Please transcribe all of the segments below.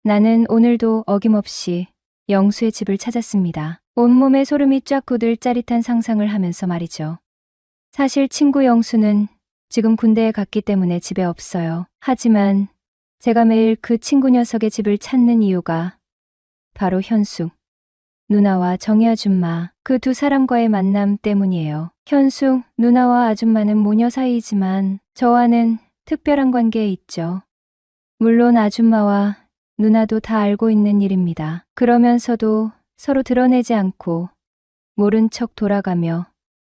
나는 오늘도 어김없이 영수의 집을 찾았습니다. 온몸에 소름이 쫙 돋을 짜릿한 상상을 하면서 말이죠. 사실 친구 영수는 지금 군대에 갔기 때문에 집에 없어요. 하지만 제가 매일 그 친구 녀석의 집을 찾는 이유가 바로 현숙 누나와 정희 아줌마 그 두 사람과의 만남 때문이에요. 현숙 누나와 아줌마는 모녀 사이이지만 저와는 특별한 관계에 있죠. 물론 아줌마와 누나도 다 알고 있는 일입니다. 그러면서도 서로 드러내지 않고 모른 척 돌아가며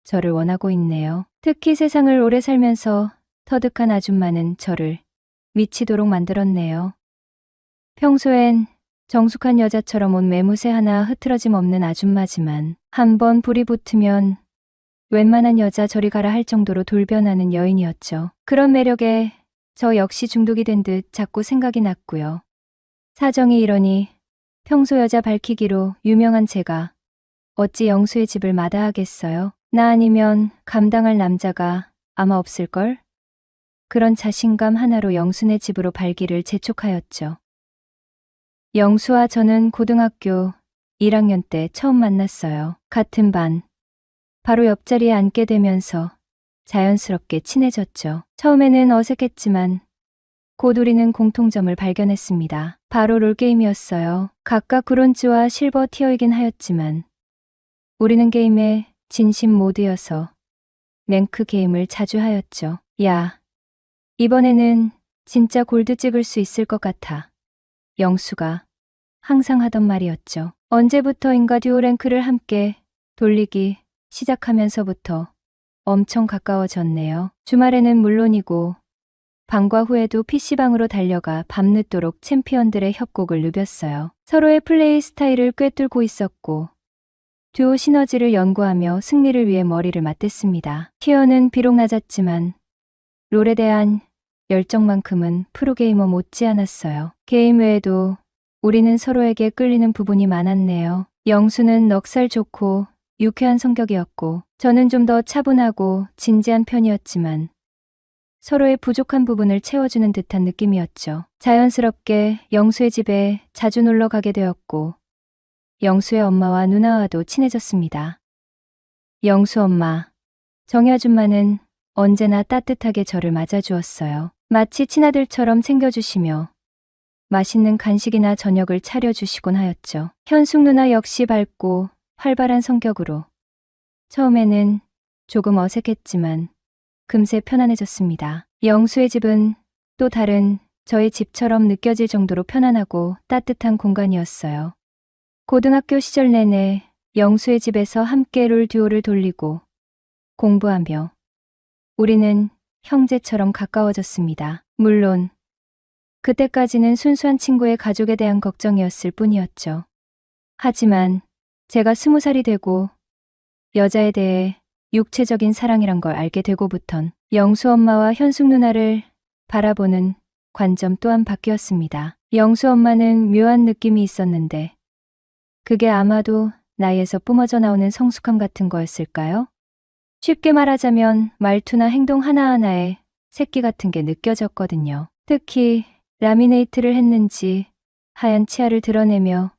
저를 원하고 있네요. 특히 세상을 오래 살면서 터득한 아줌마는 저를 미치도록 만들었네요. 평소엔 정숙한 여자처럼 옷 매무새 하나 흐트러짐 없는 아줌마지만 한번 불이 붙으면 웬만한 여자 저리 가라 할 정도로 돌변하는 여인이었죠. 그런 매력에 저 역시 중독이 된 듯 자꾸 생각이 났고요. 사정이 이러니 평소 여자 밝히기로 유명한 제가 어찌 영수의 집을 마다하겠어요? 나 아니면 감당할 남자가 아마 없을걸? 그런 자신감 하나로 영수네 집으로 발길을 재촉하였죠. 영수와 저는 고등학교 1학년 때 처음 만났어요. 같은 반. 바로 옆자리에 앉게 되면서 자연스럽게 친해졌죠. 처음에는 어색했지만 곧 우리는 공통점을 발견했습니다. 바로 롤게임이었어요. 각각 브론즈와 실버 티어이긴 하였지만 우리는 게임에 진심 모드여서 랭크 게임을 자주 하였죠. 야, 이번에는 진짜 골드 찍을 수 있을 것 같아. 영수가 항상 하던 말이었죠. 언제부터인가 듀오 랭크를 함께 돌리기 시작하면서부터 엄청 가까워졌네요. 주말에는 물론이고 방과 후에도 PC방으로 달려가 밤늦도록 챔피언들의 협곡을 누볐어요. 서로의 플레이 스타일을 꿰뚫고 있었고 듀오 시너지를 연구하며 승리를 위해 머리를 맞댔습니다. 티어는 비록 낮았지만 롤에 대한 열정만큼은 프로게이머 못지않았어요. 게임 외에도 우리는 서로에게 끌리는 부분이 많았네요. 영수는 넉살 좋고 유쾌한 성격이었고 저는 좀 더 차분하고 진지한 편이었지만 서로의 부족한 부분을 채워주는 듯한 느낌이었죠. 자연스럽게 영수의 집에 자주 놀러 가게 되었고 영수의 엄마와 누나와도 친해졌습니다. 영수 엄마, 정희 아줌마는 언제나 따뜻하게 저를 맞아주었어요. 마치 친아들처럼 챙겨주시며 맛있는 간식이나 저녁을 차려주시곤 하였죠. 현숙 누나 역시 밝고 활발한 성격으로 처음에는 조금 어색했지만 금세 편안해졌습니다. 영수의 집은 또 다른 저의 집처럼 느껴질 정도로 편안하고 따뜻한 공간이었어요. 고등학교 시절 내내 영수의 집에서 함께 롤 듀오를 돌리고 공부하며 우리는 형제처럼 가까워졌습니다. 물론 그때까지는 순수한 친구의 가족에 대한 걱정이었을 뿐이었죠. 하지만 제가 20살이 되고 여자에 대해 육체적인 사랑이란 걸 알게 되고부턴 영수 엄마와 현숙 누나를 바라보는 관점 또한 바뀌었습니다. 영수 엄마는 묘한 느낌이 있었는데 그게 아마도 나이에서 뿜어져 나오는 성숙함 같은 거였을까요? 쉽게 말하자면 말투나 행동 하나하나에 새끼 같은 게 느껴졌거든요. 특히 라미네이트를 했는지 하얀 치아를 드러내며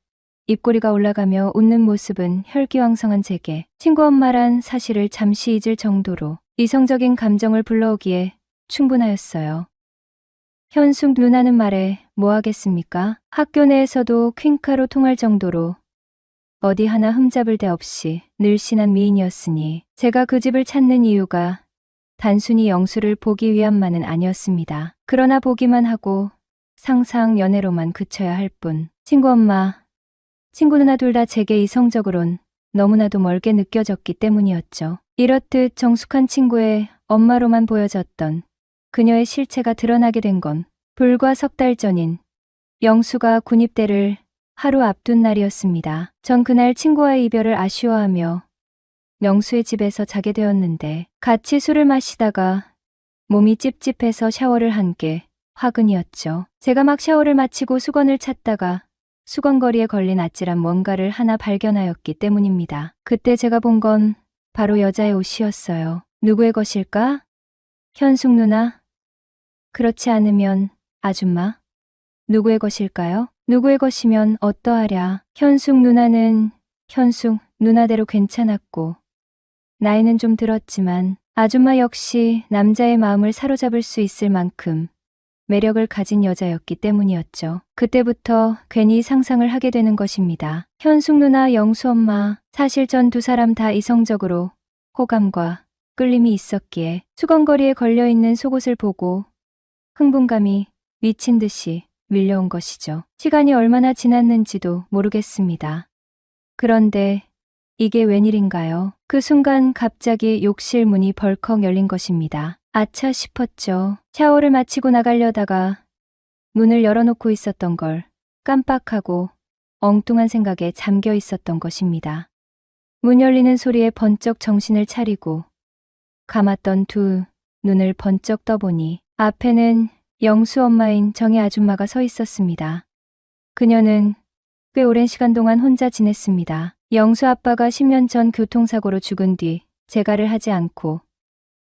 입꼬리가 올라가며 웃는 모습은 혈기왕성한 제게 친구 엄마란 사실을 잠시 잊을 정도로 이성적인 감정을 불러오기에 충분하였어요. 현숙 누나는 말해 뭐 하겠습니까? 학교 내에서도 퀸카로 통할 정도로 어디 하나 흠잡을 데 없이 늘씬한 미인이었으니 제가 그 집을 찾는 이유가 단순히 영수를 보기 위함만은 아니었습니다. 그러나 보기만 하고 상상 연애로만 그쳐야 할 뿐. 친구 엄마, 친구 누나 둘 다 제게 이성적으론 너무나도 멀게 느껴졌기 때문이었죠. 이렇듯 정숙한 친구의 엄마로만 보여졌던 그녀의 실체가 드러나게 된 건 불과 석 달 전인 영수가 군입대를 하루 앞둔 날이었습니다. 전 그날 친구와의 이별을 아쉬워하며 영수의 집에서 자게 되었는데 같이 술을 마시다가 몸이 찝찝해서 샤워를 한 게 화근이었죠. 제가 막 샤워를 마치고 수건을 찾다가 수건거리에 걸린 아찔한 뭔가를 하나 발견하였기 때문입니다. 그때 제가 본 건 바로 여자의 옷이었어요. 누구의 것일까? 현숙 누나? 그렇지 않으면 아줌마? 누구의 것일까요? 누구의 것이면 어떠하랴. 현숙 누나는 현숙 누나대로 괜찮았고 나이는 좀 들었지만 아줌마 역시 남자의 마음을 사로잡을 수 있을 만큼 매력을 가진 여자였기 때문이었죠. 그때부터 괜히 상상을 하게 되는 것입니다. 현숙 누나, 영수 엄마, 사실 전 두 사람 다 이성적으로 호감과 끌림이 있었기에 수건거리에 걸려있는 속옷을 보고 흥분감이 미친 듯이 밀려온 것이죠. 시간이 얼마나 지났는지도 모르겠습니다. 그런데 이게 웬일인가요? 그 순간 갑자기 욕실 문이 벌컥 열린 것입니다. 아차 싶었죠. 샤워를 마치고 나가려다가 문을 열어놓고 있었던 걸 깜빡하고 엉뚱한 생각에 잠겨 있었던 것입니다. 문 열리는 소리에 번쩍 정신을 차리고 감았던 두 눈을 번쩍 떠보니 앞에는 영수 엄마인 정희 아줌마가 서 있었습니다. 그녀는 꽤 오랜 시간 동안 혼자 지냈습니다. 영수 아빠가 10년 전 교통사고로 죽은 뒤 재가를 하지 않고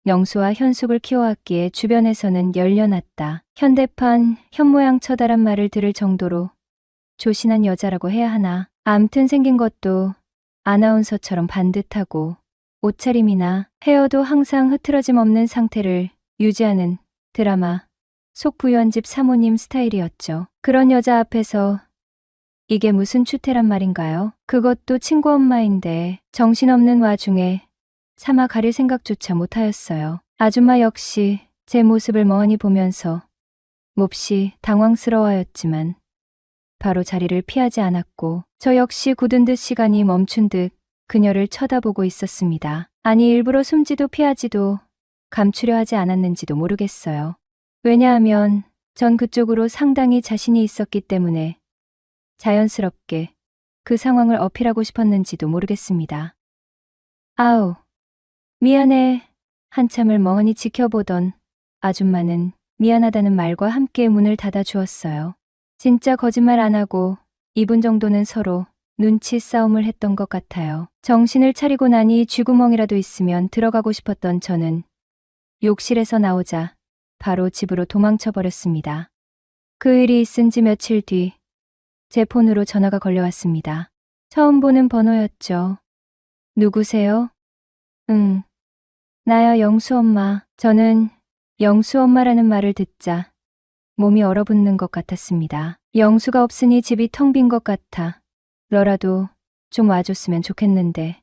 영수와 현숙을 키워왔기에 주변에서는 열려났다. 현대판 현모양 처다란 말을 들을 정도로 조신한 여자라고 해야 하나. 암튼 생긴 것도 아나운서처럼 반듯하고 옷차림이나 헤어도 항상 흐트러짐 없는 상태를 유지하는 드라마 속 부연집 사모님 스타일이었죠. 그런 여자 앞에서 이게 무슨 추태란 말인가요? 그것도 친구 엄마인데 정신없는 와중에 삼아 가릴 생각조차 못하였어요. 아줌마 역시 제 모습을 멍하니 보면서 몹시 당황스러워하였지만 바로 자리를 피하지 않았고 저 역시 굳은 듯 시간이 멈춘 듯 그녀를 쳐다보고 있었습니다. 아니 일부러 숨지도 피하지도 감추려 하지 않았는지도 모르겠어요. 왜냐하면 전 그쪽으로 상당히 자신이 있었기 때문에 자연스럽게 그 상황을 어필하고 싶었는지도 모르겠습니다. 아우, 미안해. 한참을 멍하니 지켜보던 아줌마는 미안하다는 말과 함께 문을 닫아 주었어요. 진짜 거짓말 안 하고 2분 정도는 서로 눈치 싸움을 했던 것 같아요. 정신을 차리고 나니 쥐구멍이라도 있으면 들어가고 싶었던 저는 욕실에서 나오자 바로 집으로 도망쳐 버렸습니다. 그 일이 있은 지 며칠 뒤 제 폰으로 전화가 걸려왔습니다. 처음 보는 번호였죠. 누구세요? 응. 나야 영수 엄마. 저는 영수 엄마라는 말을 듣자 몸이 얼어붙는 것 같았습니다. 영수가 없으니 집이 텅 빈 것 같아 너라도 좀 와줬으면 좋겠는데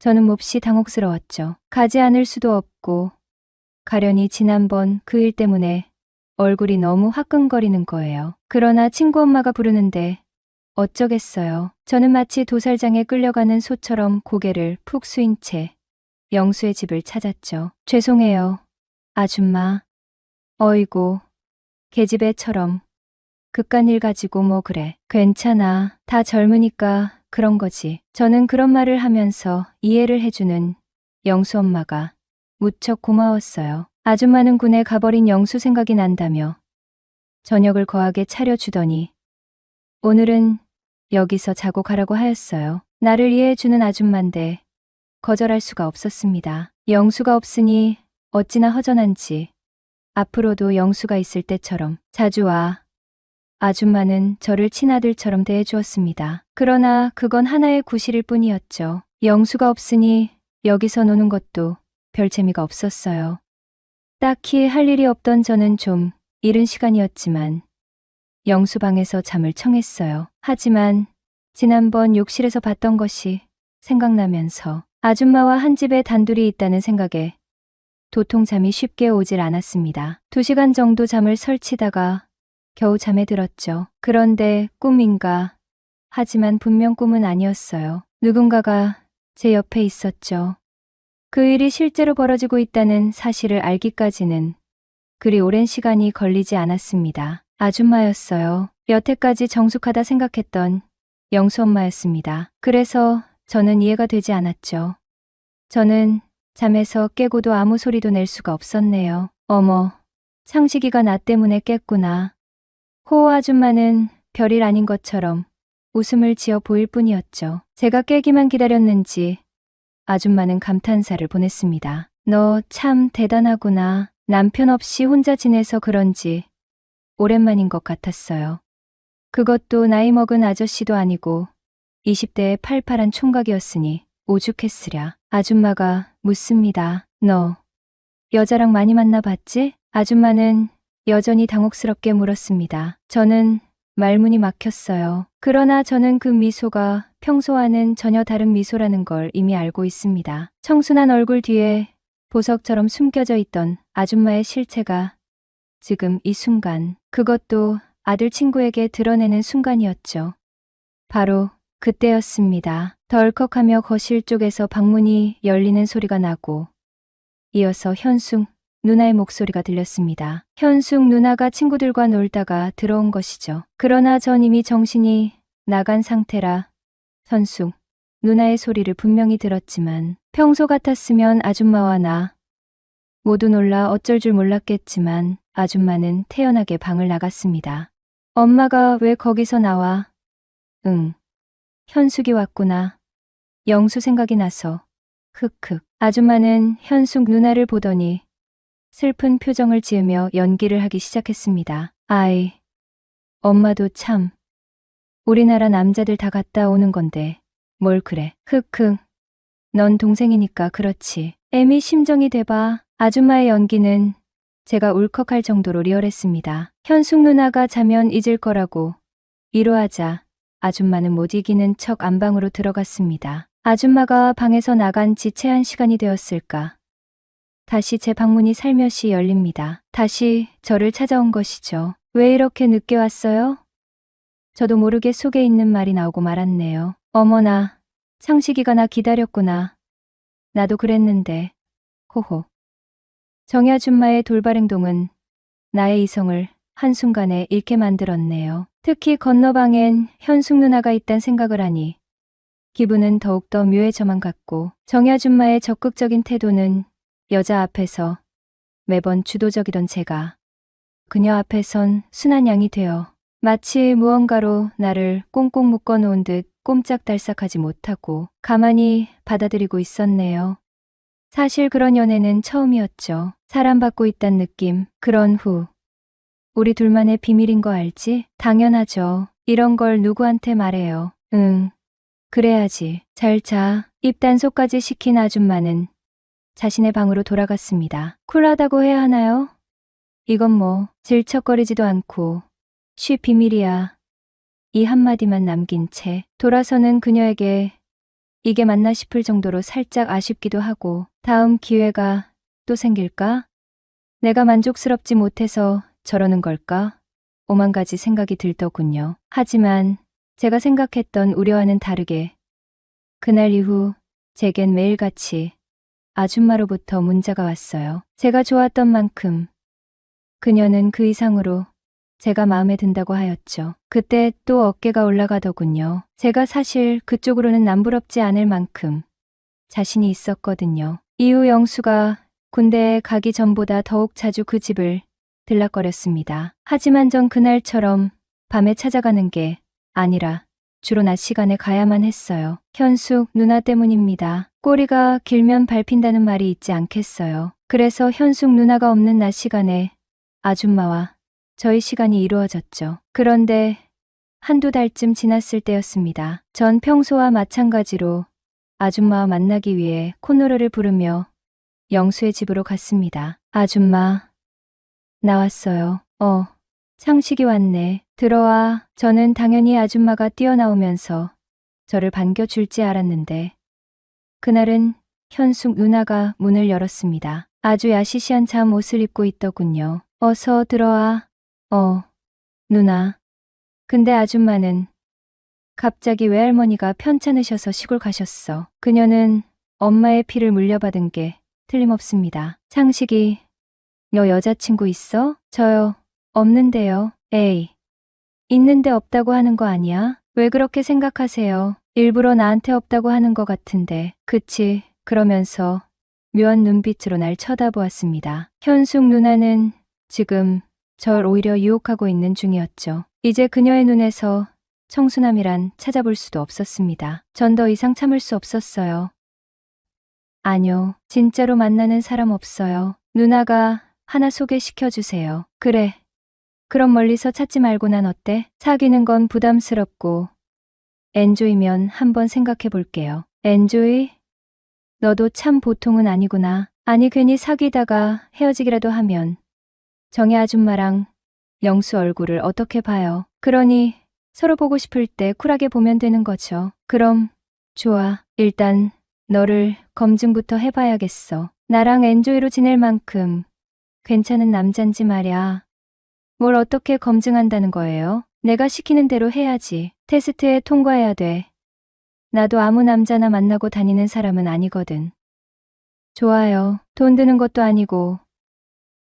저는 몹시 당혹스러웠죠. 가지 않을 수도 없고 가련이 지난번 그 일 때문에 얼굴이 너무 화끈거리는 거예요. 그러나 친구 엄마가 부르는데 어쩌겠어요. 저는 마치 도살장에 끌려가는 소처럼 고개를 푹 숙인 채 영수의 집을 찾았죠. 죄송해요, 아줌마. 어이구, 계집애처럼 그깟 일 가지고 뭐 그래. 괜찮아. 다 젊으니까 그런 거지. 저는 그런 말을 하면서 이해를 해주는 영수 엄마가 무척 고마웠어요. 아줌마는 군에 가버린 영수 생각이 난다며 저녁을 거하게 차려주더니 오늘은 여기서 자고 가라고 하였어요. 나를 이해해주는 아줌마인데 거절할 수가 없었습니다. 영수가 없으니 어찌나 허전한지 앞으로도 영수가 있을 때처럼 자주 와. 아줌마는 저를 친아들처럼 대해주었습니다. 그러나 그건 하나의 구실일 뿐이었죠. 영수가 없으니 여기서 노는 것도 별 재미가 없었어요. 딱히 할 일이 없던 저는 좀 이른 시간이었지만 영수 방에서 잠을 청했어요. 하지만 지난번 욕실에서 봤던 것이 생각나면서 아줌마와 한 집에 단둘이 있다는 생각에 도통 잠이 쉽게 오질 않았습니다. 2시간 정도 잠을 설치다가 겨우 잠에 들었죠. 그런데 꿈인가? 하지만 분명 꿈은 아니었어요. 누군가가 제 옆에 있었죠. 그 일이 실제로 벌어지고 있다는 사실을 알기까지는 그리 오랜 시간이 걸리지 않았습니다. 아줌마였어요. 여태까지 정숙하다 생각했던 영수 엄마였습니다. 그래서 저는 이해가 되지 않았죠. 저는 잠에서 깨고도 아무 소리도 낼 수가 없었네요. 어머, 상식이가 나 때문에 깼구나. 호호 아줌마는 별일 아닌 것처럼 웃음을 지어 보일 뿐이었죠. 제가 깨기만 기다렸는지 아줌마는 감탄사를 보냈습니다. 너 참 대단하구나. 남편 없이 혼자 지내서 그런지 오랜만인 것 같았어요. 그것도 나이 먹은 아저씨도 아니고 20대의 팔팔한 총각이었으니 오죽했으랴. 아줌마가 묻습니다. 너 여자랑 많이 만나봤지? 아줌마는 여전히 당혹스럽게 물었습니다. 저는 말문이 막혔어요. 그러나 저는 그 미소가 평소와는 전혀 다른 미소라는 걸 이미 알고 있습니다. 청순한 얼굴 뒤에 보석처럼 숨겨져 있던 아줌마의 실체가 지금 이 순간, 그것도 아들 친구에게 드러내는 순간이었죠. 바로 그때였습니다. 덜컥하며 거실 쪽에서 방문이 열리는 소리가 나고 이어서 현숙 누나의 목소리가 들렸습니다. 현숙 누나가 친구들과 놀다가 들어온 것이죠. 그러나 전 이미 정신이 나간 상태라 현숙 누나의 소리를 분명히 들었지만 평소 같았으면 아줌마와 나 모두 놀라 어쩔 줄 몰랐겠지만 아줌마는 태연하게 방을 나갔습니다. 엄마가 왜 거기서 나와? 응. 현숙이 왔구나. 영수 생각이 나서. 흑흑. 아줌마는 현숙 누나를 보더니 슬픈 표정을 지으며 연기를 하기 시작했습니다. 아이, 엄마도 참. 우리나라 남자들 다 갔다 오는 건데 뭘 그래. 흑흑. 넌 동생이니까 그렇지. 애미 심정이 돼봐. 아줌마의 연기는 제가 울컥할 정도로 리얼했습니다. 현숙 누나가 자면 잊을 거라고 위로하자 아줌마는 못 이기는 척 안방으로 들어갔습니다. 아줌마가 방에서 나간 지 채 한 시간이 되었을까. 다시 제 방문이 살며시 열립니다. 다시 저를 찾아온 것이죠. 왜 이렇게 늦게 왔어요? 저도 모르게 속에 있는 말이 나오고 말았네요. 어머나, 창식이가 나 기다렸구나. 나도 그랬는데. 호호. 정희 아줌마의 돌발 행동은 나의 이성을 한순간에 잃게 만들었네요. 특히 건너방엔 현숙 누나가 있단 생각을 하니 기분은 더욱더 묘해져만 갔고 정희 아줌마의 적극적인 태도는 여자 앞에서 매번 주도적이던 제가 그녀 앞에선 순한 양이 되어 마치 무언가로 나를 꽁꽁 묶어놓은 듯 꼼짝달싹하지 못하고 가만히 받아들이고 있었네요. 사실 그런 연애는 처음이었죠. 사랑받고 있단 느낌. 그런 후 우리 둘만의 비밀인 거 알지? 당연하죠. 이런 걸 누구한테 말해요. 응. 그래야지. 잘 자. 입단속까지 시킨 아줌마는 자신의 방으로 돌아갔습니다. 쿨하다고 해야 하나요? 이건 뭐 질척거리지도 않고 쉬 비밀이야. 이 한마디만 남긴 채 돌아서는 그녀에게 이게 맞나 싶을 정도로 살짝 아쉽기도 하고 다음 기회가 또 생길까? 내가 만족스럽지 못해서 저러는 걸까? 오만 가지 생각이 들더군요. 하지만 제가 생각했던 우려와는 다르게 그날 이후 제겐 매일같이 아줌마로부터 문자가 왔어요. 제가 좋았던 만큼 그녀는 그 이상으로 제가 마음에 든다고 하였죠. 그때 또 어깨가 올라가더군요. 제가 사실 그쪽으로는 남부럽지 않을 만큼 자신이 있었거든요. 이후 영수가 군대에 가기 전보다 더욱 자주 그 집을 들락거렸습니다. 하지만 전 그날처럼 밤에 찾아가는 게 아니라 주로 낮 시간에 가야만 했어요. 현숙 누나 때문입니다. 꼬리가 길면 밟힌다는 말이 있지 않겠어요. 그래서 현숙 누나가 없는 낮 시간에 아줌마와 저희 시간이 이루어졌죠. 그런데 한두 달쯤 지났을 때였습니다. 전 평소와 마찬가지로 아줌마와 만나기 위해 콧노래를 부르며 영수의 집으로 갔습니다. 아줌마, 나왔어요. 창식이 왔네. 들어와. 저는 당연히 아줌마가 뛰어나오면서 저를 반겨줄지 알았는데 그날은 현숙 누나가 문을 열었습니다. 아주 야시시한 잠옷을 입고 있더군요. 어서 들어와. 누나. 근데 아줌마는 갑자기 외할머니가 편찮으셔서 시골 가셨어. 그녀는 엄마의 피를 물려받은 게 틀림없습니다. 창식이, 너 여자친구 있어? 저요. 없는데요. 에이. 있는데 없다고 하는 거 아니야? 왜 그렇게 생각하세요? 일부러 나한테 없다고 하는 거 같은데. 그치. 그러면서 묘한 눈빛으로 날 쳐다보았습니다. 현숙 누나는 지금 절 오히려 유혹하고 있는 중이었죠. 이제 그녀의 눈에서 청순함이란 찾아볼 수도 없었습니다. 전 더 이상 참을 수 없었어요. 아뇨, 진짜로 만나는 사람 없어요. 누나가 하나 소개시켜주세요. 그래. 그럼 멀리서 찾지 말고 난 어때? 사귀는 건 부담스럽고 엔조이면 한번 생각해 볼게요. 엔조이? 너도 참 보통은 아니구나. 아니 괜히 사귀다가 헤어지기라도 하면 정혜 아줌마랑 영수 얼굴을 어떻게 봐요. 그러니 서로 보고 싶을 때 쿨하게 보면 되는 거죠. 그럼 좋아. 일단 너를 검증부터 해봐야겠어. 나랑 엔조이로 지낼 만큼 괜찮은 남잔지 말야. 뭘 어떻게 검증한다는 거예요? 내가 시키는 대로 해야지. 테스트에 통과해야 돼. 나도 아무 남자나 만나고 다니는 사람은 아니거든. 좋아요. 돈 드는 것도 아니고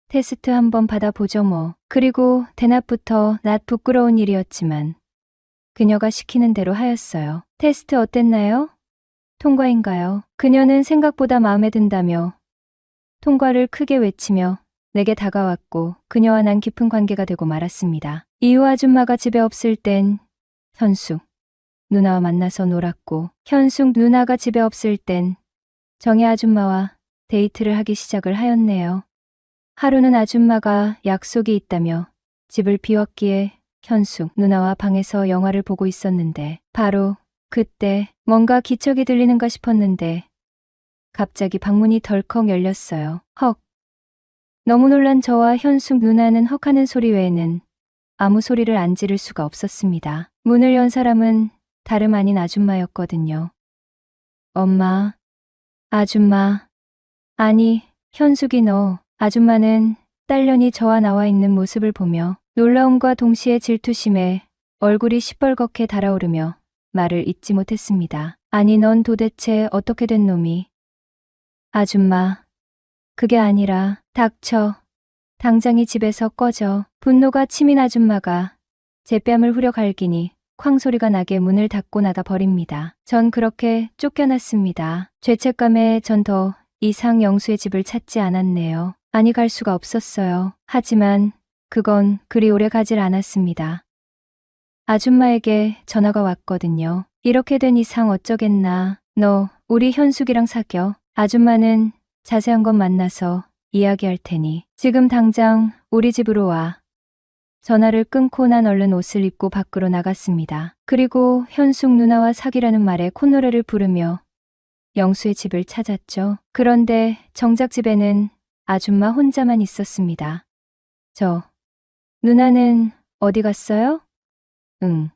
테스트 한번 받아보죠 뭐. 그리고 대낮부터 낯 부끄러운 일이었지만 그녀가 시키는 대로 하였어요. 테스트 어땠나요? 통과인가요? 그녀는 생각보다 마음에 든다며 통과를 크게 외치며 내게 다가왔고 그녀와 난 깊은 관계가 되고 말았습니다. 이후 아줌마가 집에 없을 땐 현숙 누나와 만나서 놀았고 현숙 누나가 집에 없을 땐 정혜 아줌마와 데이트를 하기 시작을 하였네요. 하루는 아줌마가 약속이 있다며 집을 비웠기에 현숙 누나와 방에서 영화를 보고 있었는데 바로 그때 뭔가 기척이 들리는가 싶었는데 갑자기 방문이 덜컥 열렸어요. 헉. 너무 놀란 저와 현숙 누나는 헉하는 소리 외에는 아무 소리를 안 지를 수가 없었습니다. 문을 연 사람은 다름 아닌 아줌마였거든요. 엄마, 아줌마. 아니, 현숙이 너. 아줌마는 딸년이 저와 나와 있는 모습을 보며 놀라움과 동시에 질투심에 얼굴이 시뻘겋게 달아오르며 말을 잇지 못했습니다. 아니 넌 도대체 어떻게 된 놈이? 아줌마, 그게 아니라 닥쳐. 당장 이 집에서 꺼져. 분노가 치민 아줌마가 제 뺨을 후려 갈기니 쾅 소리가 나게 문을 닫고 나가 버립니다. 전 그렇게 쫓겨났습니다. 죄책감에 전 더 이상 영수의 집을 찾지 않았네요. 아니 갈 수가 없었어요. 하지만 그건 그리 오래 가질 않았습니다. 아줌마에게 전화가 왔거든요. 이렇게 된 이상 어쩌겠나. 너 우리 현숙이랑 사겨. 아줌마는 자세한 건 만나서 이야기할 테니 지금 당장 우리 집으로 와. 전화를 끊고 난 얼른 옷을 입고 밖으로 나갔습니다. 그리고 현숙 누나와 사귀라는 말에 콧노래를 부르며 영수의 집을 찾았죠. 그런데 정작 집에는 아줌마 혼자만 있었습니다. 누나는 어디 갔어요? 응.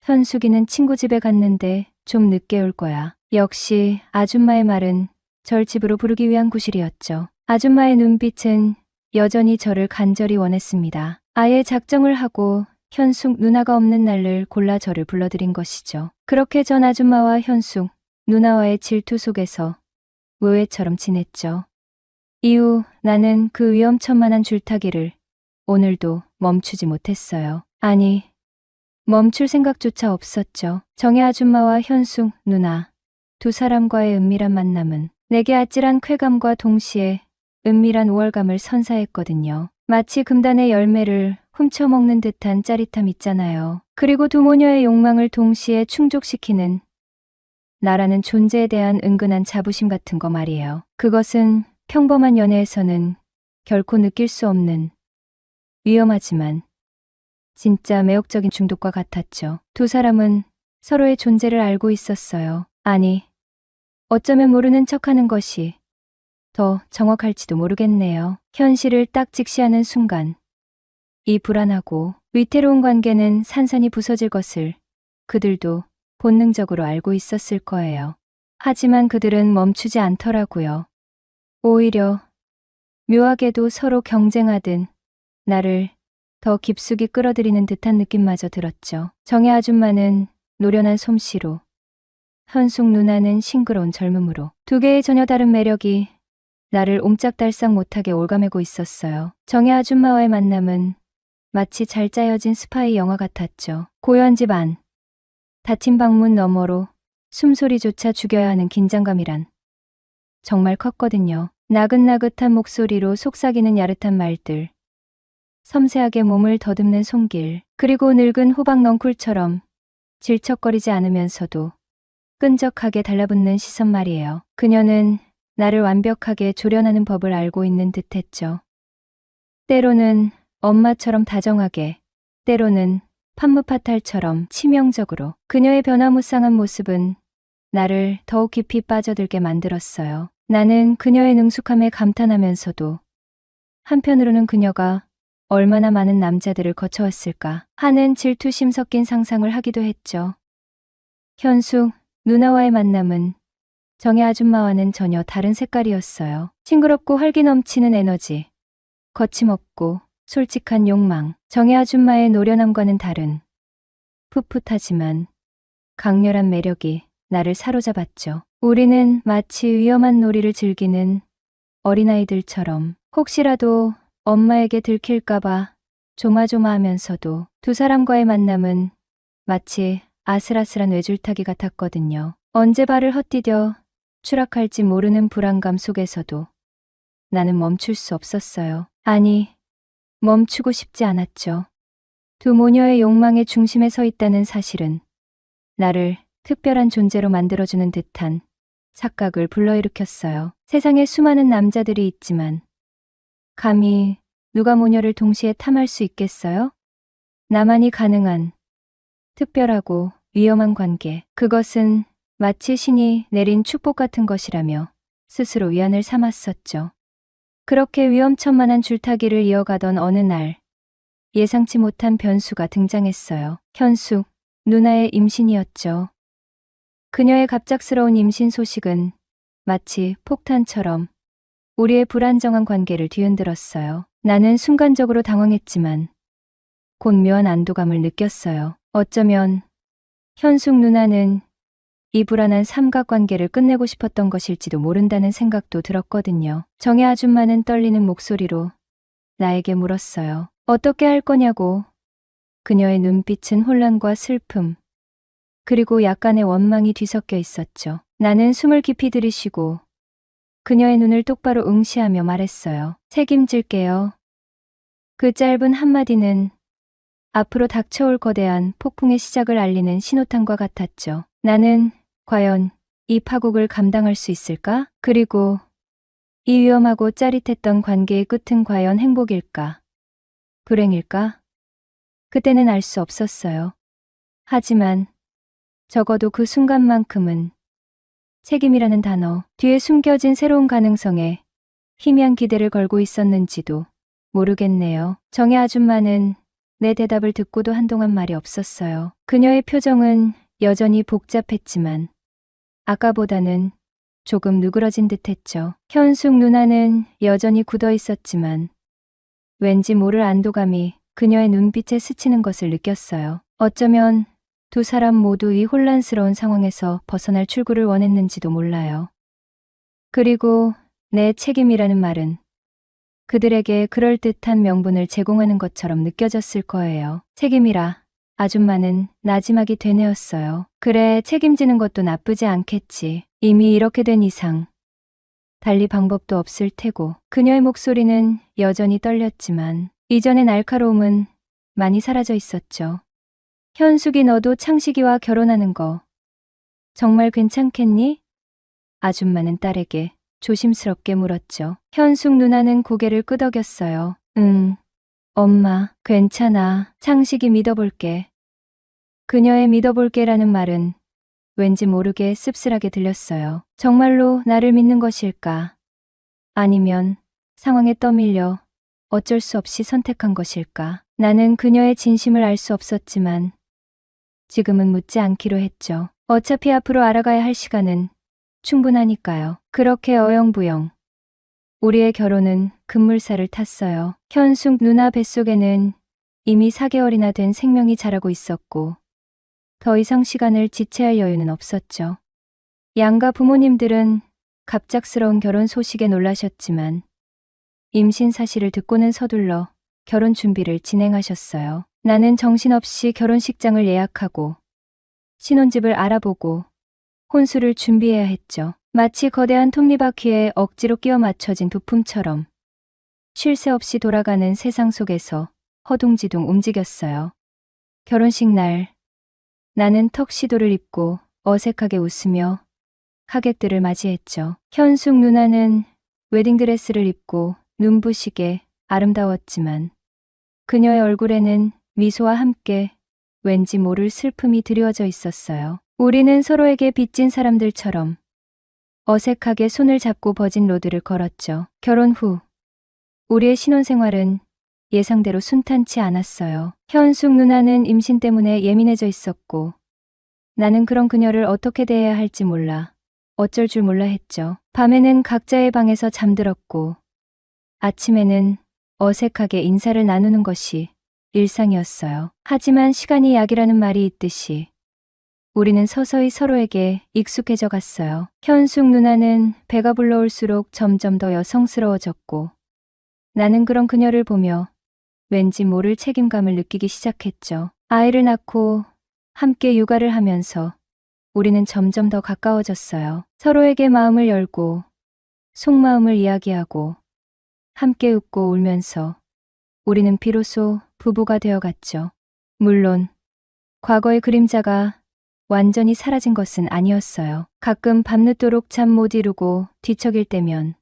현숙이는 친구 집에 갔는데 좀 늦게 올 거야. 역시 아줌마의 말은 절 집으로 부르기 위한 구실이었죠. 아줌마의 눈빛은 여전히 저를 간절히 원했습니다. 아예 작정을 하고 현숙 누나가 없는 날을 골라 저를 불러들인 것이죠. 그렇게 전 아줌마와 현숙 누나와의 질투 속에서 의외처럼 지냈죠. 이후 나는 그 위험천만한 줄타기를 오늘도 멈추지 못했어요. 아니, 멈출 생각조차 없었죠. 정혜 아줌마와 현숙 누나 두 사람과의 은밀한 만남은 내게 아찔한 쾌감과 동시에 은밀한 우월감을 선사했거든요. 마치 금단의 열매를 훔쳐먹는 듯한 짜릿함 있잖아요. 그리고 두 모녀의 욕망을 동시에 충족시키는 나라는 존재에 대한 은근한 자부심 같은 거 말이에요. 그것은 평범한 연애에서는 결코 느낄 수 없는 위험하지만 진짜 매혹적인 중독과 같았죠. 두 사람은 서로의 존재를 알고 있었어요. 아니, 어쩌면 모르는 척하는 것이 더 정확할지도 모르겠네요. 현실을 딱 직시하는 순간 이 불안하고 위태로운 관계는 산산이 부서질 것을 그들도 본능적으로 알고 있었을 거예요. 하지만 그들은 멈추지 않더라고요. 오히려 묘하게도 서로 경쟁하듯 나를 더 깊숙이 끌어들이는 듯한 느낌마저 들었죠. 정혜 아줌마는 노련한 솜씨로, 현숙 누나는 싱그러운 젊음으로 두 개의 전혀 다른 매력이 나를 옴짝달싹 못하게 올가매고 있었어요. 정혜 아줌마와의 만남은 마치 잘 짜여진 스파이 영화 같았죠. 고요한 집 안, 닫힌 방문 너머로 숨소리조차 죽여야 하는 긴장감이란 정말 컸거든요. 나긋나긋한 목소리로 속삭이는 야릇한 말들, 섬세하게 몸을 더듬는 손길, 그리고 늙은 호박 넝쿨처럼 질척거리지 않으면서도 끈적하게 달라붙는 시선 말이에요. 그녀는 나를 완벽하게 조련하는 법을 알고 있는 듯했죠. 때로는 엄마처럼 다정하게, 때로는 판무파탈처럼 치명적으로 그녀의 변화무쌍한 모습은 나를 더욱 깊이 빠져들게 만들었어요. 나는 그녀의 능숙함에 감탄하면서도 한편으로는 그녀가 얼마나 많은 남자들을 거쳐왔을까 하는 질투심 섞인 상상을 하기도 했죠. 현숙, 누나와의 만남은 정혜 아줌마와는 전혀 다른 색깔이었어요. 싱그럽고 활기 넘치는 에너지, 거침없고 솔직한 욕망, 정혜 아줌마의 노련함과는 다른 풋풋하지만 강렬한 매력이 나를 사로잡았죠. 우리는 마치 위험한 놀이를 즐기는 어린아이들처럼 혹시라도 엄마에게 들킬까봐 조마조마하면서도 두 사람과의 만남은 마치 아슬아슬한 외줄타기 같았거든요. 언제 발을 헛디뎌 추락할지 모르는 불안감 속에서도 나는 멈출 수 없었어요. 아니, 멈추고 싶지 않았죠. 두 모녀의 욕망의 중심에 서 있다는 사실은 나를 특별한 존재로 만들어주는 듯한 착각을 불러일으켰어요. 세상에 수많은 남자들이 있지만 감히 누가 모녀를 동시에 탐할 수 있겠어요? 나만이 가능한 특별하고 위험한 관계. 그것은 마치 신이 내린 축복 같은 것이라며 스스로 위안을 삼았었죠. 그렇게 위험천만한 줄타기를 이어가던 어느 날 예상치 못한 변수가 등장했어요. 현숙, 누나의 임신이었죠. 그녀의 갑작스러운 임신 소식은 마치 폭탄처럼 우리의 불안정한 관계를 뒤흔들었어요. 나는 순간적으로 당황했지만 곧 묘한 안도감을 느꼈어요. 어쩌면 현숙 누나는 이 불안한 삼각관계를 끝내고 싶었던 것일지도 모른다는 생각도 들었거든요. 정혜 아줌마는 떨리는 목소리로 나에게 물었어요. 어떻게 할 거냐고. 그녀의 눈빛은 혼란과 슬픔, 그리고 약간의 원망이 뒤섞여 있었죠. 나는 숨을 깊이 들이쉬고 그녀의 눈을 똑바로 응시하며 말했어요. 책임질게요. 그 짧은 한마디는 앞으로 닥쳐올 거대한 폭풍의 시작을 알리는 신호탄과 같았죠. 나는 과연 이 파국을 감당할 수 있을까? 그리고 이 위험하고 짜릿했던 관계의 끝은 과연 행복일까? 불행일까? 그때는 알 수 없었어요. 하지만 적어도 그 순간만큼은 책임이라는 단어 뒤에 숨겨진 새로운 가능성에 희미한 기대를 걸고 있었는지도 모르겠네요. 정혜 아줌마는 내 대답을 듣고도 한동안 말이 없었어요. 그녀의 표정은 여전히 복잡했지만 아까보다는 조금 누그러진 듯했죠. 현숙 누나는 여전히 굳어 있었지만 왠지 모를 안도감이 그녀의 눈빛에 스치는 것을 느꼈어요. 어쩌면 두 사람 모두 이 혼란스러운 상황에서 벗어날 출구를 원했는지도 몰라요. 그리고 내 책임이라는 말은 그들에게 그럴듯한 명분을 제공하는 것처럼 느껴졌을 거예요. 책임이라 아줌마는 나지막이 되뇌었어요. 그래, 책임지는 것도 나쁘지 않겠지. 이미 이렇게 된 이상 달리 방법도 없을 테고. 그녀의 목소리는 여전히 떨렸지만 이전의 날카로움은 많이 사라져 있었죠. 현숙이 너도 창식이와 결혼하는 거 정말 괜찮겠니? 아줌마는 딸에게 조심스럽게 물었죠. 현숙 누나는 고개를 끄덕였어요. 응, 엄마, 괜찮아. 창식이 믿어볼게. 그녀의 믿어볼게라는 말은 왠지 모르게 씁쓸하게 들렸어요. 정말로 나를 믿는 것일까? 아니면 상황에 떠밀려 어쩔 수 없이 선택한 것일까? 나는 그녀의 진심을 알 수 없었지만 지금은 묻지 않기로 했죠. 어차피 앞으로 알아가야 할 시간은 충분하니까요. 그렇게 어영부영 우리의 결혼은 급물살을 탔어요. 현숙 누나 뱃속에는 이미 4개월이나 된 생명이 자라고 있었고 더 이상 시간을 지체할 여유는 없었죠. 양가 부모님들은 갑작스러운 결혼 소식에 놀라셨지만 임신 사실을 듣고는 서둘러 결혼 준비를 진행하셨어요. 나는 정신없이 결혼식장을 예약하고 신혼집을 알아보고 혼수를 준비해야 했죠. 마치 거대한 톱니바퀴에 억지로 끼워 맞춰진 부품처럼 쉴 새 없이 돌아가는 세상 속에서 허둥지둥 움직였어요. 결혼식 날 나는 턱시도를 입고 어색하게 웃으며 하객들을 맞이했죠. 현숙 누나는 웨딩드레스를 입고 눈부시게 아름다웠지만 그녀의 얼굴에는 미소와 함께 왠지 모를 슬픔이 드리워져 있었어요. 우리는 서로에게 빚진 사람들처럼 어색하게 손을 잡고 버진 로드를 걸었죠. 결혼 후 우리의 신혼생활은 예상대로 순탄치 않았어요. 현숙 누나는 임신 때문에 예민해져 있었고 나는 그런 그녀를 어떻게 대해야 할지 몰라 어쩔 줄 몰라 했죠. 밤에는 각자의 방에서 잠들었고 아침에는 어색하게 인사를 나누는 것이 일상이었어요. 하지만 시간이 약이라는 말이 있듯이 우리는 서서히 서로에게 익숙해져 갔어요. 현숙 누나는 배가 불러올수록 점점 더 여성스러워졌고 나는 그런 그녀를 보며 왠지 모를 책임감을 느끼기 시작했죠. 아이를 낳고 함께 육아를 하면서 우리는 점점 더 가까워졌어요. 서로에게 마음을 열고 속마음을 이야기하고 함께 웃고 울면서 우리는 비로소 부부가 되어갔죠. 물론 과거의 그림자가 완전히 사라진 것은 아니었어요. 가끔 밤늦도록 잠 못 이루고 뒤척일 때면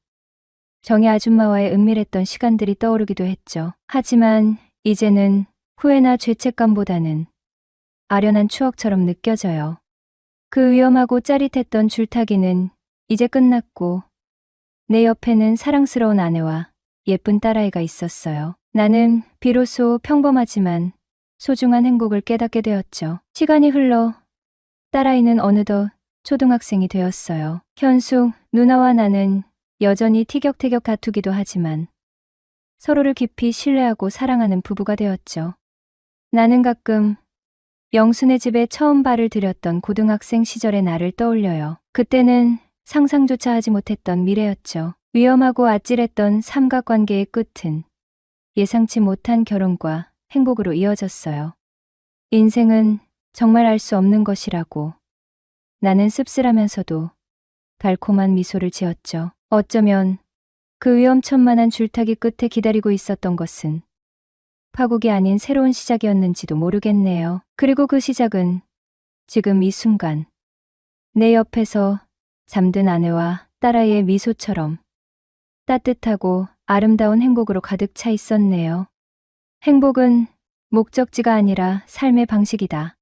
정희 아줌마와의 은밀했던 시간들이 떠오르기도 했죠. 하지만 이제는 후회나 죄책감보다는 아련한 추억처럼 느껴져요. 그 위험하고 짜릿했던 줄타기는 이제 끝났고 내 옆에는 사랑스러운 아내와 예쁜 딸아이가 있었어요. 나는 비로소 평범하지만 소중한 행복을 깨닫게 되었죠. 시간이 흘러 딸아이는 어느덧 초등학생이 되었어요. 현숙, 누나와 나는 여전히 티격태격 다투기도 하지만 서로를 깊이 신뢰하고 사랑하는 부부가 되었죠. 나는 가끔 영순의 집에 처음 발을 들였던 고등학생 시절의 나를 떠올려요. 그때는 상상조차 하지 못했던 미래였죠. 위험하고 아찔했던 삼각관계의 끝은 예상치 못한 결혼과 행복으로 이어졌어요. 인생은 정말 알 수 없는 것이라고 나는 씁쓸하면서도 달콤한 미소를 지었죠. 어쩌면 그 위험천만한 줄타기 끝에 기다리고 있었던 것은 파국이 아닌 새로운 시작이었는지도 모르겠네요. 그리고 그 시작은 지금 이 순간 내 옆에서 잠든 아내와 딸아이의 미소처럼 따뜻하고 아름다운 행복으로 가득 차 있었네요. 행복은 목적지가 아니라 삶의 방식이다.